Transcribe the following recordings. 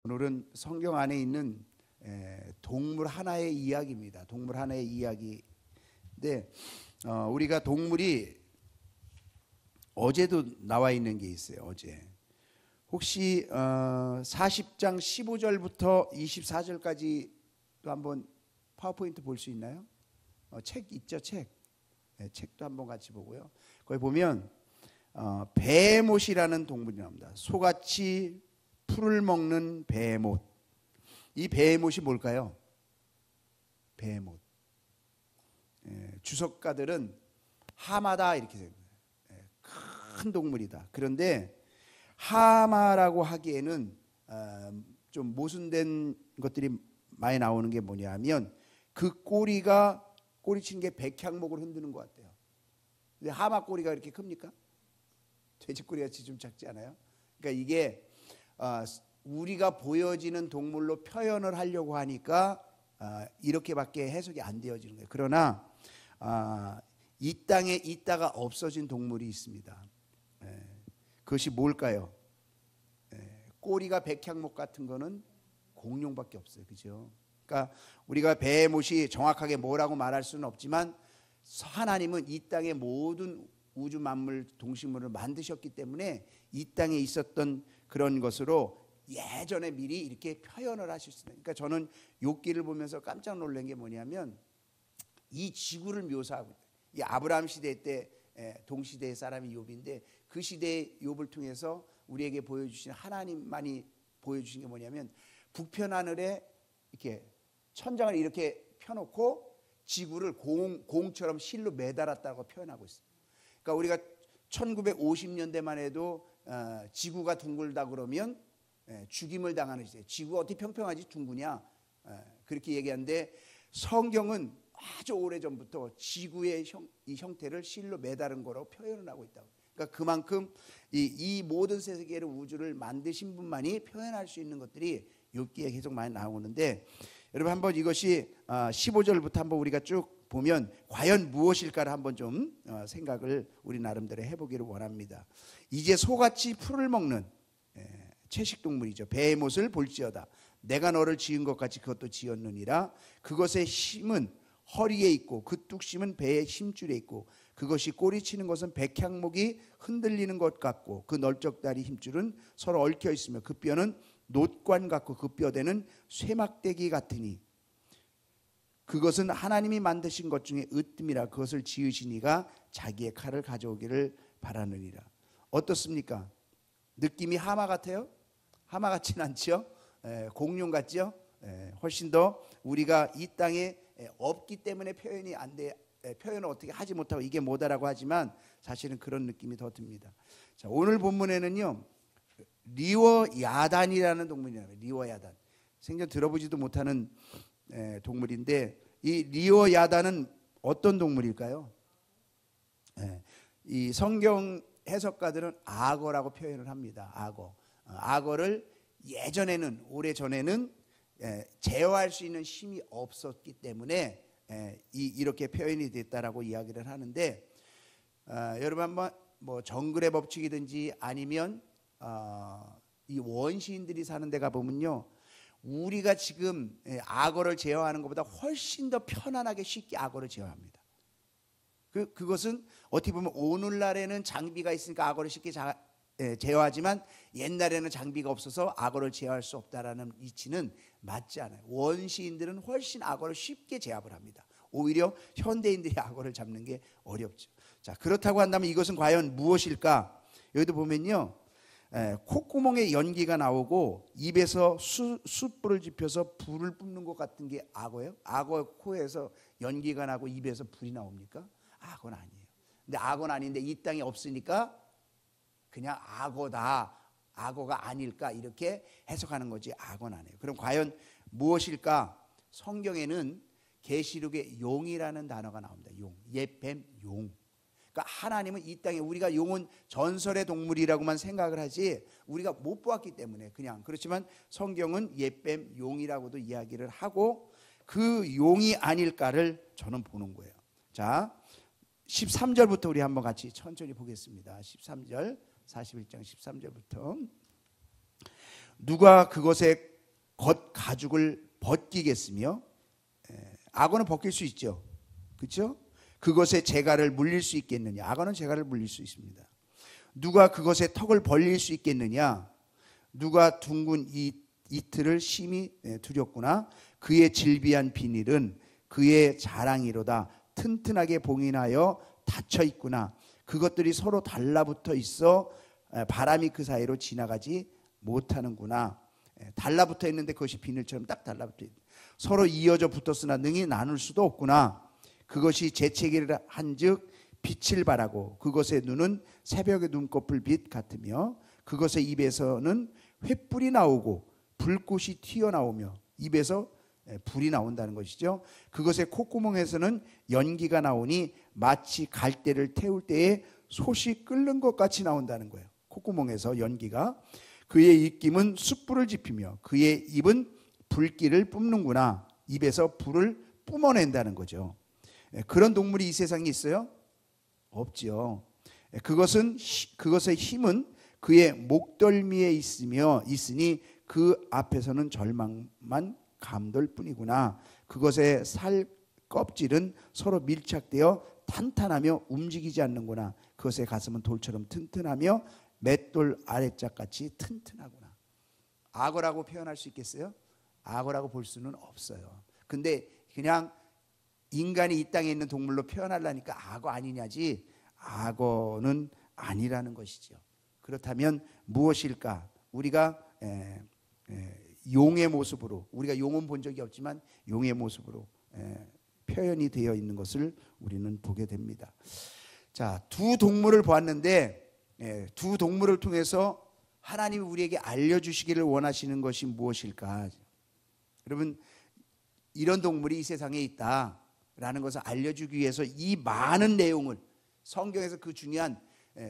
오늘은 성경 안에 있는 동물 하나의 이야기입니다. 동물 하나의 이야기인데 우리가 동물이 어제도 나와 있는 게 있어요. 어제 혹시 40장 15절부터 24절까지 한번 파워포인트 볼 수 있나요? 책 있죠? 책도 한번 같이 보고요. 거기 보면 베헤못이라는 동물이 나옵니다. 소같이 풀을 먹는 베헤못. 이 베헤못이 뭘까요? 베헤못. 주석가들은 하마다 이렇게 됩니다. 큰 동물이다. 그런데 하마라고 하기에는 좀 모순된 것들이 많이 나오는 게 뭐냐면 그 꼬리가 꼬리치는 게 백향목을 흔드는 것 같아요. 근데 하마 꼬리가 이렇게 큽니까? 돼지 꼬리같이 좀 작지 않아요? 그러니까 이게 우리가 보여지는 동물로 표현을 하려고 하니까 이렇게밖에 해석이 안 되어지는 거예요. 그러나 이 땅에 있다가 없어진 동물이 있습니다. 그것이 뭘까요? 꼬리가 백향목 같은 거는 공룡밖에 없어요. 그죠? 그러니까 우리가 베헤못이 정확하게 뭐라고 말할 수는 없지만 하나님은 이 땅의 모든 우주 만물 동식물을 만드셨기 때문에 이 땅에 있었던 그런 것으로 예전에 미리 이렇게 표현을 하실 수 있어요. 그러니까 저는 욥기를 보면서 깜짝 놀란 게 뭐냐면 이 지구를 묘사하고 있다. 이 아브라함 시대 때 동시대의 사람이 욥인데 그 시대의 욥을 통해서 우리에게 보여주신 하나님만이 보여주신 게 뭐냐면 북편 하늘에 이렇게 천장을 이렇게 펴놓고 지구를 공처럼 실로 매달았다고 표현하고 있어요. 그러니까 우리가 1950년대만 해도 지구가 둥글다 그러면 죽임을 당하는 시대. 지구가 어떻게 평평하지 둥그냐 그렇게 얘기하는데 성경은 아주 오래전부터 지구의 이 형태를 실로 매다른 거라고 표현을 하고 있다고. 그러니까 그만큼 이 모든 세계를 우주를 만드신 분만이 표현할 수 있는 것들이 욥기에 계속 많이 나오는데 여러분 한번 이것이 15절부터 한번 우리가 쭉 보면 과연 무엇일까를 한번 좀 생각을 우리 나름대로 해보기를 원합니다. 이제 소같이 풀을 먹는 채식동물이죠. 베헤못을 볼지어다. 내가 너를 지은 것 같이 그것도 지었느니라. 그것의 힘은 허리에 있고 그 뚝심은 배의 힘줄에 있고 그것이 꼬리치는 것은 백향목이 흔들리는 것 같고 그 널쩍다리 힘줄은 서로 얽혀 있으며 그 뼈는 놋관 같고 그 뼈대는 쇠막대기 같으니 그것은 하나님이 만드신 것 중에 으뜸이라. 그것을 지으신 이가 자기의 칼을 가져오기를 바라느니라. 어떻습니까? 느낌이 하마 같아요? 하마 같진 않죠? 공룡 같죠? 훨씬 더 우리가 이 땅에 없기 때문에 표현이 안 돼. 표현을 어떻게 하지 못하고 이게 뭐다라고 하지만 사실은 그런 느낌이 더 듭니다. 자, 오늘 본문에는요 리워 야단이라는 동물이에요. 리워 야단. 생전 들어보지도 못하는 동물인데 이 리워 야단은 어떤 동물일까요? 이 성경 해석가들은 악어라고 표현을 합니다. 악어를 예전에는 오래전에는 제어할 수 있는 힘이 없었기 때문에 이렇게 표현이 됐다라고 이야기를 하는데 여러분 한번 뭐 정글의 법칙이든지 아니면 이 원시인들이 사는 데 가보면요 우리가 지금 악어를 제어하는 것보다 훨씬 더 편안하게 쉽게 악어를 제어합니다. 그것은 어떻게 보면 오늘날에는 장비가 있으니까 악어를 쉽게 제어하지만 옛날에는 장비가 없어서 악어를 제어할 수 없다라는 이치는 맞지 않아요. 원시인들은 훨씬 악어를 쉽게 제압을 합니다. 오히려 현대인들이 악어를 잡는 게 어렵죠. 자, 그렇다고 한다면 이것은 과연 무엇일까? 여기도 보면요 콧구멍에 연기가 나오고 입에서 숯불을 지펴서 불을 뿜는 것 같은 게 악어예요? 악어 코에서 연기가 나고 입에서 불이 나옵니까? 악어는 아니에요. 근데 악어는 아닌데 이 땅에 없으니까 그냥 악어다, 악어가 아닐까 이렇게 해석하는 거지 악어는 아니에요. 그럼 과연 무엇일까? 성경에는 계시록에 용이라는 단어가 나옵니다. 용, 옛뱀, 용. 그러니까 하나님은 이 땅에 우리가 용은 전설의 동물이라고만 생각을 하지 우리가 못 보았기 때문에 그냥 그렇지만 성경은 옛뱀, 용이라고도 이야기를 하고 그 용이 아닐까를 저는 보는 거예요. 자, 13절부터 우리 한번 같이 천천히 보겠습니다. 13절 41장 13절부터 누가 그것에 겉 가죽을 벗기겠으며, 악어는 벗길 수 있죠. 그렇죠? 그것에 재갈을 물릴 수 있겠느냐? 악어는 재갈을 물릴 수 있습니다. 누가 그것에 턱을 벌릴 수 있겠느냐? 누가 둥근 이틀을 심히 두렸구나. 그의 질비한 비닐은 그의 자랑이로다. 튼튼하게 봉인하여 닫혀 있구나. 그것들이 서로 달라붙어 있어 바람이 그 사이로 지나가지 못하는구나. 달라붙어 있는데 그것이 비늘처럼 딱 달라붙어 있다. 서로 이어져 붙었으나 능히 나눌 수도 없구나. 그것이 재채기를 한즉 빛을 발하고 그것의 눈은 새벽의 눈꺼풀 빛 같으며 그것의 입에서는 횃불이 나오고 불꽃이 튀어나오며 입에서 불이 나온다는 것이죠. 그것의 콧구멍에서는 연기가 나오니 마치 갈대를 태울 때에 솥이 끓는 것 같이 나온다는 거예요. 콧구멍에서 연기가. 그의 입김은 숯불을 지피며 그의 입은 불길을 뿜는구나. 입에서 불을 뿜어낸다는 거죠. 그런 동물이 이 세상에 있어요? 없죠. 그것의 힘은 그의 목덜미에 있으니 그 앞에서는 절망만 감돌 뿐이구나. 그것의 살 껍질은 서로 밀착되어 탄탄하며 움직이지 않는구나. 그것의 가슴은 돌처럼 튼튼하며 맷돌 아래짝같이 튼튼하구나. 악어라고 표현할 수 있겠어요? 악어라고 볼 수는 없어요. 근데 그냥 인간이 이 땅에 있는 동물로 표현하려니까 악어 아니냐지, 악어는 아니라는 것이죠. 그렇다면 무엇일까? 우리가 용의 모습으로, 우리가 용은 본 적이 없지만 용의 모습으로 표현이 되어 있는 것을 우리는 보게 됩니다. 자, 두 동물을 보았는데 두 동물을 통해서 하나님이 우리에게 알려주시기를 원하시는 것이 무엇일까? 여러분, 이런 동물이 이 세상에 있다라는 것을 알려주기 위해서 이 많은 내용을 성경에서, 그 중요한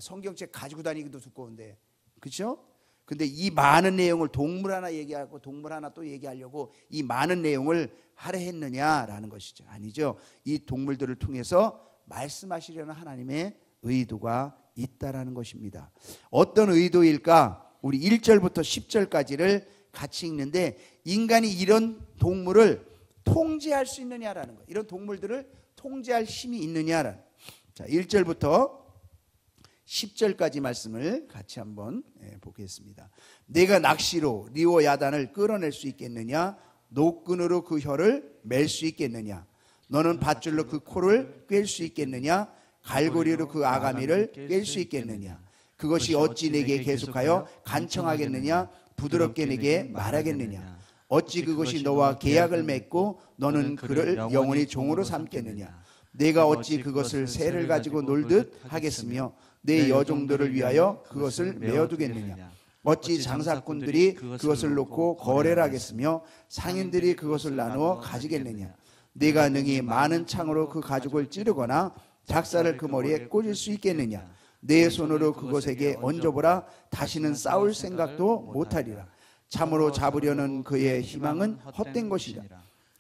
성경책 가지고 다니기도 두꺼운데, 그렇죠? 근데 이 많은 내용을 동물 하나 얘기하고 동물 하나 또 얘기하려고 이 많은 내용을 하려 했느냐라는 것이죠. 아니죠. 이 동물들을 통해서 말씀하시려는 하나님의 의도가 있다라는 것입니다. 어떤 의도일까? 우리 1절부터 10절까지를 같이 읽는데, 인간이 이런 동물을 통제할 수 있느냐라는 거예요. 이런 동물들을 통제할 힘이 있느냐라는. 자, 1절부터 10절까지 말씀을 같이 한번 보겠습니다. 내가 낚시로 리오 야단을 끌어낼 수 있겠느냐? 노끈으로 그 혀를 맬 수 있겠느냐? 너는 밧줄로 그 코를 꿰 수 있겠느냐? 갈고리로 그 아가미를 꿰 수 있겠느냐? 그것이 어찌 내게 계속하여 간청하겠느냐? 부드럽게 내게 말하겠느냐? 어찌 그것이 너와 계약을 맺고 너는 그를 영원히 종으로 삼겠느냐? 내가 어찌 그것을 새를 가지고 놀듯 하겠으며 내 여종들을 위하여 그것을 메어두겠느냐? 어찌 장사꾼들이 그것을 놓고 거래를 하겠으며 상인들이 그것을 나누어 가지겠느냐? 내가 능히 많은 창으로 그 가죽을 찌르거나 작사를 그 머리에 꽂을 수 있겠느냐? 내 손으로 그것에게 얹어보라. 다시는 싸울 생각도 못하리라. 참으로 잡으려는 그의 희망은 헛된 것이라.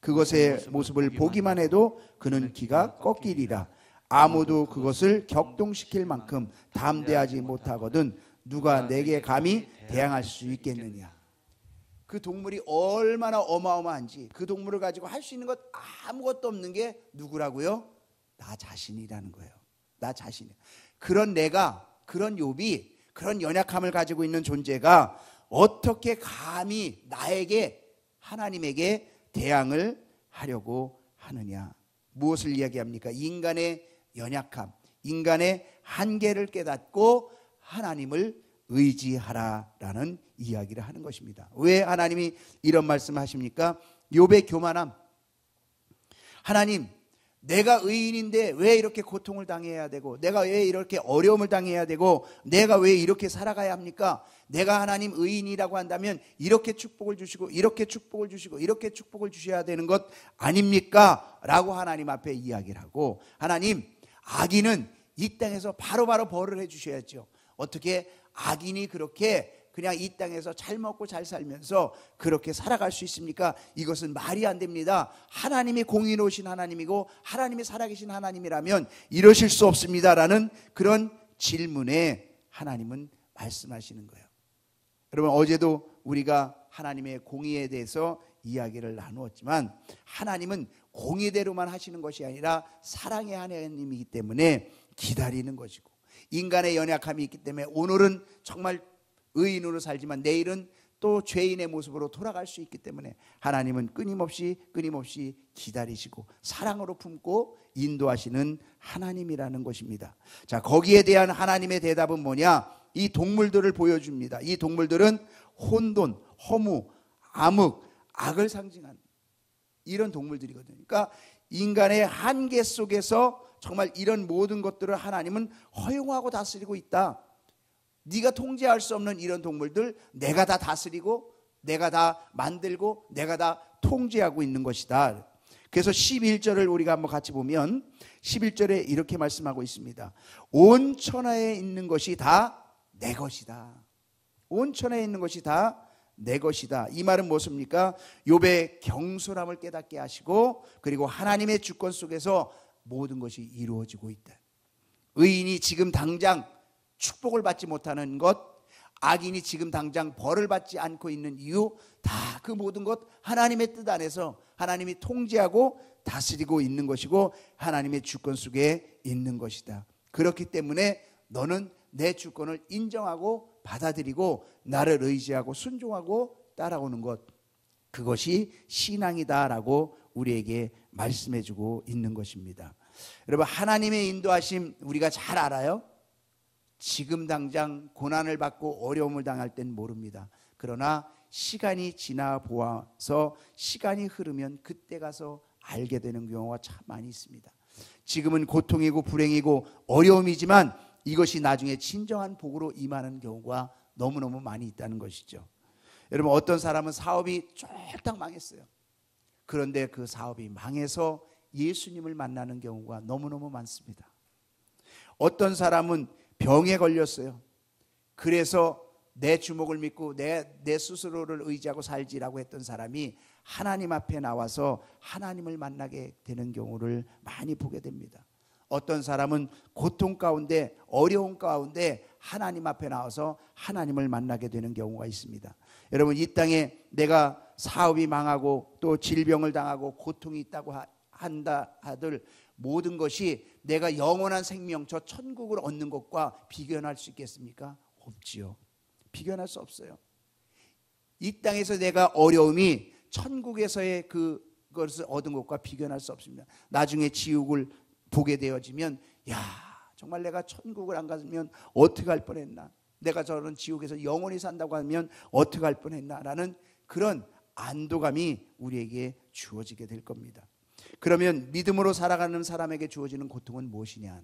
그것의 모습을 보기만 해도 그는 기가 꺾이리라. 아무도 그것을 격동시킬 만큼 담대하지 못하거든 누가 내게 감히 대항할 수 있겠느냐? 그 동물이 얼마나 어마어마한지, 그 동물을 가지고 할 수 있는 것 아무것도 없는 게 누구라고요? 나 자신이라는 거예요. 나 자신이. 그런 내가, 그런 욥이, 그런 연약함을 가지고 있는 존재가 어떻게 감히 나에게, 하나님에게 대항을 하려고 하느냐? 무엇을 이야기합니까? 인간의 연약함, 인간의 한계를 깨닫고 하나님을 의지하라라는 이야기를 하는 것입니다. 왜 하나님이 이런 말씀을 하십니까? 욥의 교만함. 하나님, 내가 의인인데 왜 이렇게 고통을 당해야 되고, 내가 왜 이렇게 어려움을 당해야 되고, 내가 왜 이렇게 살아가야 합니까? 내가 하나님 의인이라고 한다면 이렇게 축복을 주시고 이렇게 축복을 주시고 이렇게 축복을 주셔야 되는 것 아닙니까? 라고 하나님 앞에 이야기를 하고, 하나님, 악인은 이 땅에서 바로바로 벌을 해 주셔야죠. 어떻게 악인이 그렇게 그냥 이 땅에서 잘 먹고 잘 살면서 그렇게 살아갈 수 있습니까? 이것은 말이 안 됩니다. 하나님이 공의로우신 하나님이고 하나님이 살아계신 하나님이라면 이러실 수 없습니다라는 그런 질문에 하나님은 말씀하시는 거예요. 여러분, 어제도 우리가 하나님의 공의에 대해서 이야기를 나누었지만, 하나님은 공의대로만 하시는 것이 아니라 사랑의 하나님이기 때문에 기다리는 것이고, 인간의 연약함이 있기 때문에 오늘은 정말 의인으로 살지만 내일은 또 죄인의 모습으로 돌아갈 수 있기 때문에 하나님은 끊임없이 기다리시고 사랑으로 품고 인도하시는 하나님이라는 것입니다. 자, 거기에 대한 하나님의 대답은 뭐냐? 이 동물들을 보여줍니다. 이 동물들은 혼돈, 허무, 암흑, 악을 상징하는 이런 동물들이거든요. 그러니까 인간의 한계 속에서 정말 이런 모든 것들을 하나님은 허용하고 다스리고 있다. 네가 통제할 수 없는 이런 동물들 내가 다 다스리고 내가 다 만들고 내가 다 통제하고 있는 것이다. 그래서 11절을 우리가 한번 같이 보면 11절에 이렇게 말씀하고 있습니다. 온 천하에 있는 것이 다 내 것이다. 온 천하에 있는 것이 다 내 것이다. 이 말은 무엇입니까? 욥의 경솔함을 깨닫게 하시고, 그리고 하나님의 주권 속에서 모든 것이 이루어지고 있다. 의인이 지금 당장 축복을 받지 못하는 것, 악인이 지금 당장 벌을 받지 않고 있는 이유, 다 그 모든 것 하나님의 뜻 안에서 하나님이 통제하고 다스리고 있는 것이고 하나님의 주권 속에 있는 것이다. 그렇기 때문에 너는 내 주권을 인정하고 받아들이고 나를 의지하고 순종하고 따라오는 것, 그것이 신앙이다라고 우리에게 말씀해주고 있는 것입니다. 여러분, 하나님의 인도하심 우리가 잘 알아요? 지금 당장 고난을 받고 어려움을 당할 땐 모릅니다. 그러나 시간이 지나 보아서 시간이 흐르면 그때 가서 알게 되는 경우가 참 많이 있습니다. 지금은 고통이고 불행이고 어려움이지만 이것이 나중에 진정한 복으로 임하는 경우가 너무너무 많이 있다는 것이죠. 여러분, 어떤 사람은 사업이 쫄딱 망했어요. 그런데 그 사업이 망해서 예수님을 만나는 경우가 너무너무 많습니다. 어떤 사람은 병에 걸렸어요. 그래서 내 주먹을 믿고 내 스스로를 의지하고 살지라고 했던 사람이 하나님 앞에 나와서 하나님을 만나게 되는 경우를 많이 보게 됩니다. 어떤 사람은 고통 가운데 어려움 가운데 하나님 앞에 나와서 하나님을 만나게 되는 경우가 있습니다. 여러분, 이 땅에 내가 사업이 망하고 또 질병을 당하고 고통이 있다고 한다 하들 모든 것이 내가 영원한 생명, 저 천국을 얻는 것과 비교할 수 있겠습니까? 없지요. 비교할 수 없어요. 이 땅에서 내가 어려움이 천국에서의 그것을 얻은 것과 비교할 수 없습니다. 나중에 지옥을 보게 되어지면, 야, 정말 내가 천국을 안 갔으면 어떻게 할 뻔했나, 내가 저런 지옥에서 영원히 산다고 하면 어떻게 할 뻔했나 라는 그런 안도감이 우리에게 주어지게 될 겁니다. 그러면 믿음으로 살아가는 사람에게 주어지는 고통은 무엇이냐?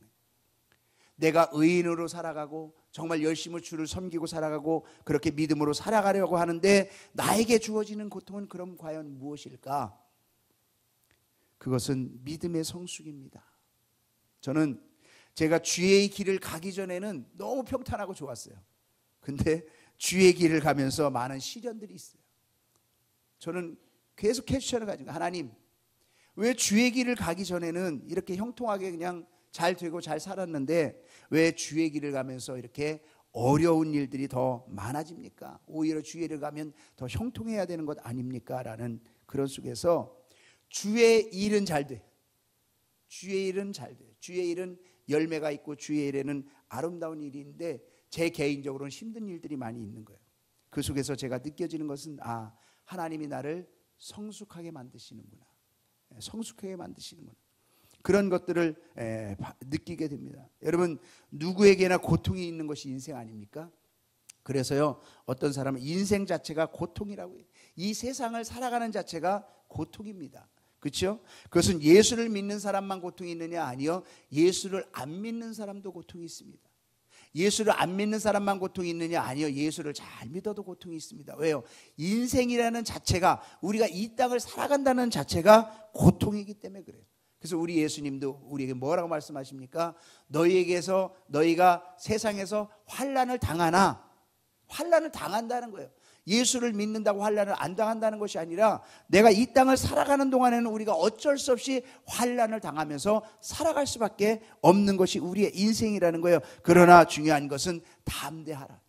내가 의인으로 살아가고 정말 열심히 주를 섬기고 살아가고 그렇게 믿음으로 살아가려고 하는데 나에게 주어지는 고통은 그럼 과연 무엇일까? 그것은 믿음의 성숙입니다. 저는 제가 주의 길을 가기 전에는 너무 평탄하고 좋았어요. 근데 주의 길을 가면서 많은 시련들이 있어요. 저는 계속 퀘스천을 가지고, 하나님, 왜 주의 길을 가기 전에는 이렇게 형통하게 그냥 잘 되고 잘 살았는데 왜 주의 길을 가면서 이렇게 어려운 일들이 더 많아집니까? 오히려 주의 길을 가면 더 형통해야 되는 것 아닙니까? 라는 그런 속에서 주의 일은 잘 돼. 주의 일은 잘 돼. 주의 일은 열매가 있고 주의 일에는 아름다운 일이 있는데 제 개인적으로는 힘든 일들이 많이 있는 거예요. 그 속에서 제가 느껴지는 것은, 아, 하나님이 나를 성숙하게 만드시는구나. 성숙하게 만드시는구나. 그런 것들을 느끼게 됩니다. 여러분, 누구에게나 고통이 있는 것이 인생 아닙니까? 그래서요, 어떤 사람은 인생 자체가 고통이라고 해요. 이 세상을 살아가는 자체가 고통입니다. 그렇죠? 그것은 예수를 믿는 사람만 고통이 있느냐? 아니요. 예수를 안 믿는 사람도 고통이 있습니다. 예수를 안 믿는 사람만 고통이 있느냐? 아니요. 예수를 잘 믿어도 고통이 있습니다. 왜요? 인생이라는 자체가, 우리가 이 땅을 살아간다는 자체가 고통이기 때문에 그래요. 그래서 우리 예수님도 우리에게 뭐라고 말씀하십니까? 너희가 세상에서 환난을 당하나, 환난을 당한다는 거예요. 예수를 믿는다고 환난을 안 당한다는 것이 아니라 내가 이 땅을 살아가는 동안에는 우리가 어쩔 수 없이 환난을 당하면서 살아갈 수밖에 없는 것이 우리의 인생이라는 거예요. 그러나 중요한 것은 담대하라.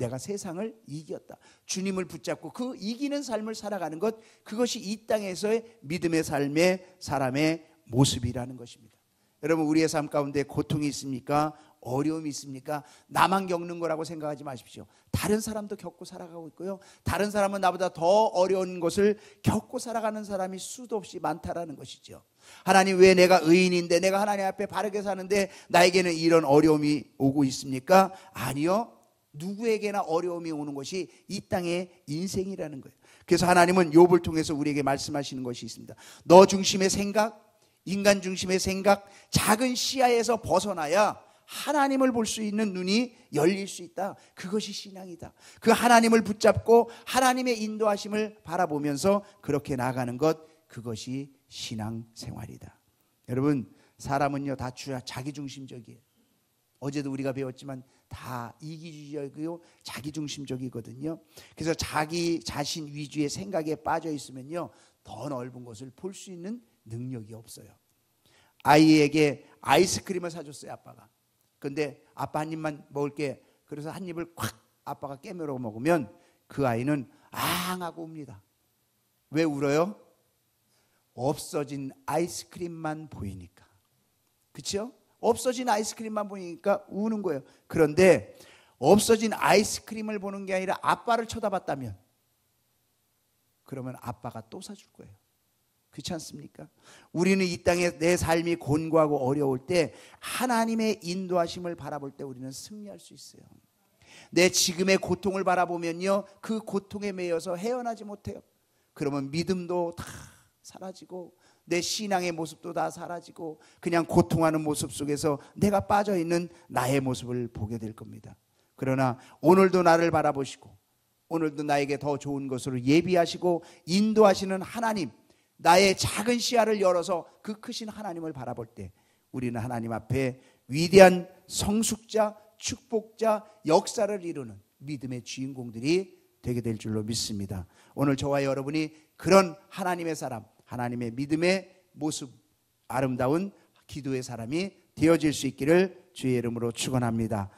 내가 세상을 이겼다. 주님을 붙잡고 그 이기는 삶을 살아가는 것, 그것이 이 땅에서의 믿음의 삶의 사람의 모습이라는 것입니다. 여러분, 우리의 삶 가운데 고통이 있습니까? 어려움이 있습니까? 나만 겪는 거라고 생각하지 마십시오. 다른 사람도 겪고 살아가고 있고요, 다른 사람은 나보다 더 어려운 것을 겪고 살아가는 사람이 수도 없이 많다라는 것이죠. 하나님, 왜 내가 의인인데, 내가 하나님 앞에 바르게 사는데 나에게는 이런 어려움이 오고 있습니까? 아니요, 누구에게나 어려움이 오는 것이 이 땅의 인생이라는 거예요. 그래서 하나님은 욥을 통해서 우리에게 말씀하시는 것이 있습니다. 너 중심의 생각, 인간 중심의 생각, 작은 시야에서 벗어나야 하나님을 볼 수 있는 눈이 열릴 수 있다. 그것이 신앙이다. 그 하나님을 붙잡고 하나님의 인도하심을 바라보면서 그렇게 나아가는 것, 그것이 신앙생활이다. 여러분, 사람은요 다 자기중심적이에요. 어제도 우리가 배웠지만 다 이기주의적이고 자기중심적이거든요. 그래서 자기 자신 위주의 생각에 빠져 있으면요 더 넓은 것을 볼 수 있는 능력이 없어요. 아이에게 아이스크림을 사줬어요, 아빠가. 근데 아빠 한 입만 먹을게. 그래서 한 입을 콱 아빠가 깨물어 먹으면 그 아이는 앙 하고 웁니다. 왜 울어요? 없어진 아이스크림만 보이니까. 그렇죠? 없어진 아이스크림만 보이니까 우는 거예요. 그런데 없어진 아이스크림을 보는 게 아니라 아빠를 쳐다봤다면, 그러면 아빠가 또 사줄 거예요. 그렇지 않습니까? 우리는 이 땅에 내 삶이 곤고하고 어려울 때 하나님의 인도하심을 바라볼 때 우리는 승리할 수 있어요. 내 지금의 고통을 바라보면요 그 고통에 매여서 헤어나지 못해요. 그러면 믿음도 다 사라지고 내 신앙의 모습도 다 사라지고 그냥 고통하는 모습 속에서 내가 빠져있는 나의 모습을 보게 될 겁니다. 그러나 오늘도 나를 바라보시고 오늘도 나에게 더 좋은 것으로 예비하시고 인도하시는 하나님, 나의 작은 시야를 열어서 그 크신 하나님을 바라볼 때 우리는 하나님 앞에 위대한 성숙자, 축복자, 역사를 이루는 믿음의 주인공들이 되게 될 줄로 믿습니다. 오늘 저와 여러분이 그런 하나님의 사람, 하나님의 믿음의 모습, 아름다운 기도의 사람이 되어질 수 있기를 주의 이름으로 축원합니다.